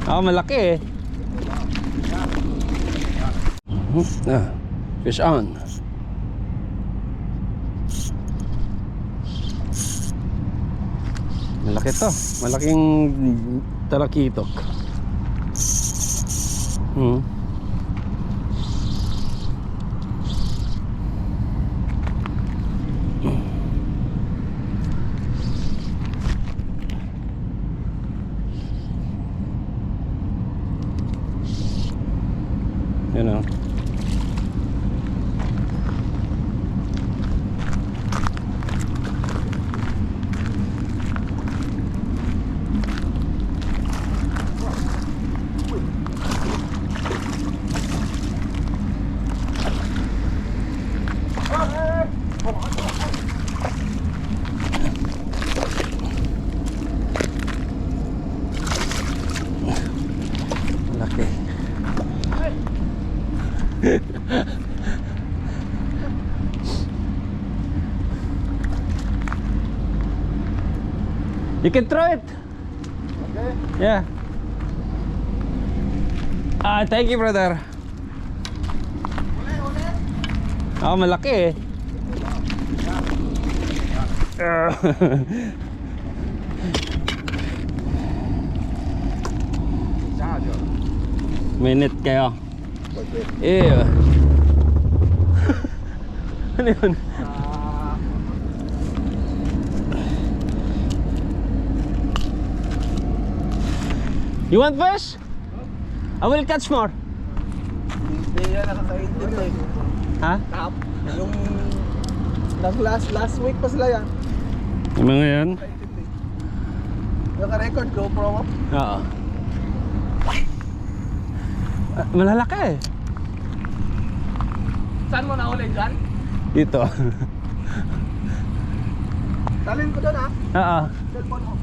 Malaki eh. Fish on. Malaki to. Malaking talakitok. You know. Laki. You can throw it. Okay. Yeah. Thank you, brother. Malaki eh. Minute kayo. Ew. Ano yun? You want fish? I will catch more. Hindi yan nakakaintip eh. Ha? Tap. Yung last week pa sila yan. Yung mga yan? Naka-record GoPro mo? Oo. Malalaki eh. Saan mo nahuli dyan? Dito. Talin ko doon ha. Oo. Cellphone mo.